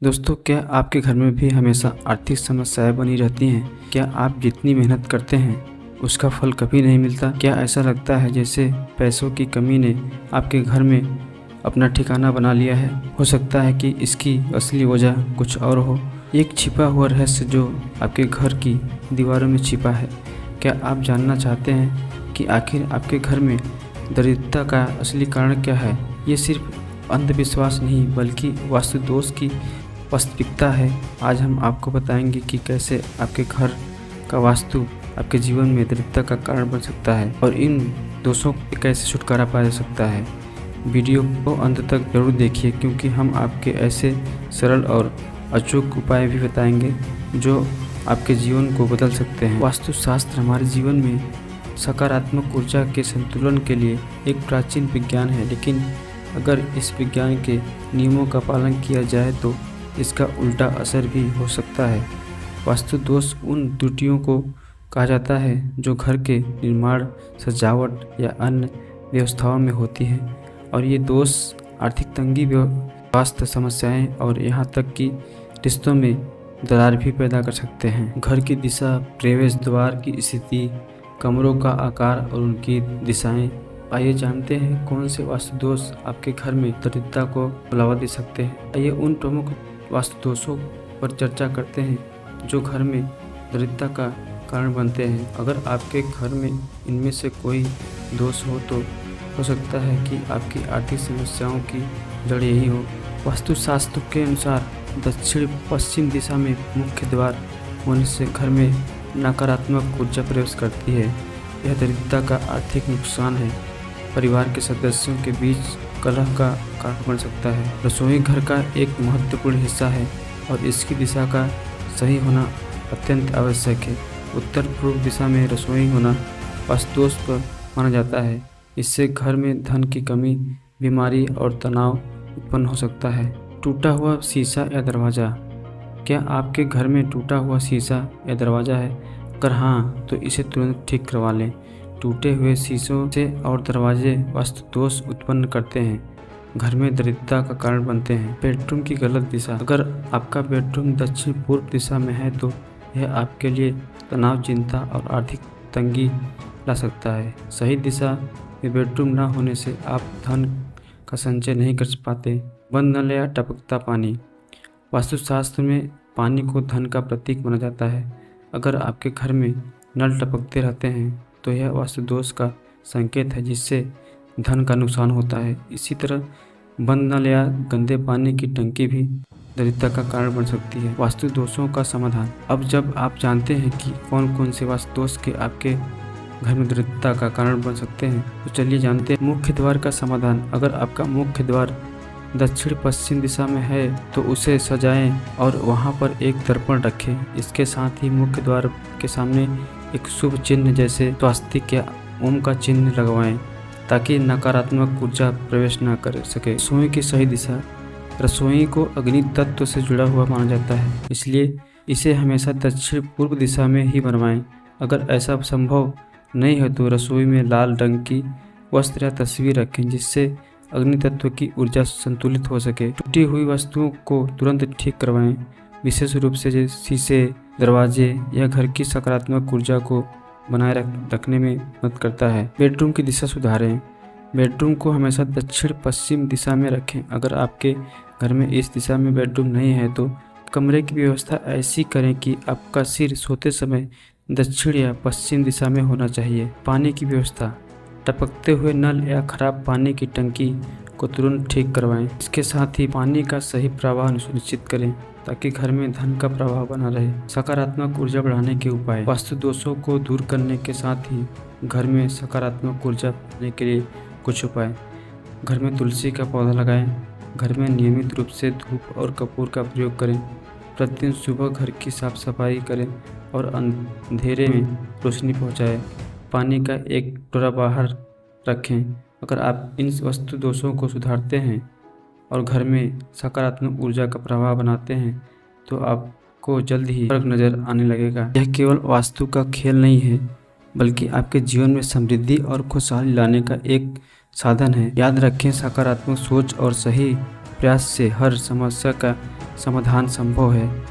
दोस्तों, क्या आपके घर में भी हमेशा आर्थिक समस्याएं बनी रहती हैं? क्या आप जितनी मेहनत करते हैं उसका फल कभी नहीं मिलता? क्या ऐसा लगता है जैसे पैसों की कमी ने आपके घर में अपना ठिकाना बना लिया है? हो सकता है कि इसकी असली वजह कुछ और हो, एक छिपा हुआ रहस्य जो आपके घर की दीवारों में छिपा है। क्या आप जानना चाहते हैं कि आखिर आपके घर में दरिद्रता का असली कारण क्या है? ये सिर्फ अंधविश्वास नहीं बल्कि वास्तु दोष की वास्तविकता है। आज हम आपको बताएंगे कि कैसे आपके घर का वास्तु आपके जीवन में दरिद्रता का कारण बन सकता है और इन दोषों से कैसे छुटकारा पाया जा सकता है। वीडियो को अंत तक जरूर देखिए क्योंकि हम आपके ऐसे सरल और अचूक उपाय भी बताएंगे जो आपके जीवन को बदल सकते हैं। वास्तुशास्त्र हमारे जीवन में सकारात्मक ऊर्जा के संतुलन के लिए एक प्राचीन विज्ञान है, लेकिन अगर इस विज्ञान के नियमों का पालन किया जाए तो इसका उल्टा असर भी हो सकता है। वास्तु दोष उन त्रुटियों को कहा जाता है जो घर के निर्माण, सजावट या अन्य व्यवस्थाओं में होती है, और ये दोष आर्थिक तंगी, स्वास्थ्य समस्याएं और यहाँ तक कि रिश्तों में दरार भी पैदा कर सकते हैं। घर की दिशा, प्रवेश द्वार की स्थिति, कमरों का आकार और उनकी दिशाएं। आइए जानते हैं कौन से वास्तु दोष आपके घर में दरिद्रता को बढ़ावा दे सकते हैं। आइए उन प्रमुख वास्तु दोषों पर चर्चा करते हैं जो घर में दरिद्रता का कारण बनते हैं। अगर आपके घर में इनमें से कोई दोष हो सकता है कि आपकी आर्थिक समस्याओं की जड़ यही हो। वास्तुशास्त्र के अनुसार दक्षिण पश्चिम दिशा में मुख्य द्वार होने से घर में नकारात्मक ऊर्जा प्रवेश करती है। यह दरिद्रता का आर्थिक नुकसान है, परिवार के सदस्यों के बीच कलह का कारण बन सकता है। रसोई घर का एक महत्वपूर्ण हिस्सा है और इसकी दिशा का सही होना अत्यंत आवश्यक है। उत्तर पूर्व दिशा में रसोई होना वास्तु दोष पर माना जाता है। इससे घर में धन की कमी, बीमारी और तनाव उत्पन्न हो सकता है। टूटा हुआ शीशा या दरवाज़ा। क्या आपके घर में टूटा हुआ शीशा या दरवाज़ा है? अगर हाँ, तो इसे तुरंत ठीक करवा लें। टूटे हुए शीशों से और दरवाजे वास्तु दोष उत्पन्न करते हैं, घर में दरिद्रता का कारण बनते हैं। बेडरूम की गलत दिशा। अगर आपका बेडरूम दक्षिण पूर्व दिशा में है तो यह आपके लिए तनाव, चिंता और आर्थिक तंगी ला सकता है। सही दिशा में बेडरूम न होने से आप धन का संचय नहीं कर पाते। बंद नल या टपकता पानी। वास्तुशास्त्र में पानी को धन का प्रतीक माना जाता है। अगर आपके घर में नल टपकते रहते हैं तो यह वास्तु दोष का संकेत है, जिससे धन का नुकसान होता है। इसी तरह बंद नल या गंदे पानी की टंकी भी दरिद्रता का कारण बन सकती है। वास्तु दोषों का समाधान। अब जब आप जानते हैं कि कौन कौन से वास्तु दोष के आपके घर में दरिद्रता का कारण बन सकते हैं, तो चलिए जानते हैं मुख्य द्वार का समाधान। अगर आपका मुख्य द्वार दक्षिण पश्चिम दिशा में है तो उसे सजाएं और वहां पर एक दर्पण रखें। इसके साथ ही मुख्य द्वार के सामने एक शुभ चिन्ह जैसे स्वास्तिक या ओम का चिन्ह लगवाएं ताकि नकारात्मक ऊर्जा प्रवेश न कर सके। रसोई की सही दिशा। रसोई को अग्नि तत्व से जुड़ा हुआ माना जाता है, इसलिए इसे हमेशा दक्षिण पूर्व दिशा में ही बनवाएं। अगर ऐसा संभव नहीं है तो रसोई में लाल रंग की वस्त्र या तस्वीर रखें जिससे अग्नि तत्व की ऊर्जा संतुलित हो सके। टूटी हुई वस्तुओं को तुरंत ठीक करवाएं, विशेष रूप से जैसे शीशे, दरवाजे या घर की सकारात्मक ऊर्जा को बनाए रखने में मदद करता है। बेडरूम की दिशा सुधारें। बेडरूम को हमेशा दक्षिण पश्चिम दिशा में रखें। अगर आपके घर में इस दिशा में बेडरूम नहीं है तो कमरे की व्यवस्था ऐसी करें कि आपका सिर सोते समय दक्षिण या पश्चिम दिशा में होना चाहिए। पानी की व्यवस्था। टपकते हुए नल या खराब पानी की टंकी को तुरंत ठीक करवाएं। इसके साथ ही पानी का सही प्रवाह सुनिश्चित करें ताकि घर में धन का प्रवाह बना रहे। सकारात्मक ऊर्जा बढ़ाने के उपाय। वास्तु दोषों को दूर करने के साथ ही घर में सकारात्मक ऊर्जा बढ़ाने के लिए कुछ उपाय। घर में तुलसी का पौधा लगाएं। घर में नियमित रूप से धूप और कपूर का प्रयोग करें। प्रतिदिन सुबह घर की साफ सफाई करें और अंधेरे में रोशनी पहुँचाएँ। पानी का एक कटोरा बाहर रखें। अगर आप इन वास्तु दोषों को सुधारते हैं और घर में सकारात्मक ऊर्जा का प्रवाह बनाते हैं तो आपको जल्द ही फर्क नजर आने लगेगा। यह केवल वास्तु का खेल नहीं है बल्कि आपके जीवन में समृद्धि और खुशहाली लाने का एक साधन है। याद रखें, सकारात्मक सोच और सही प्रयास से हर समस्या का समाधान संभव है।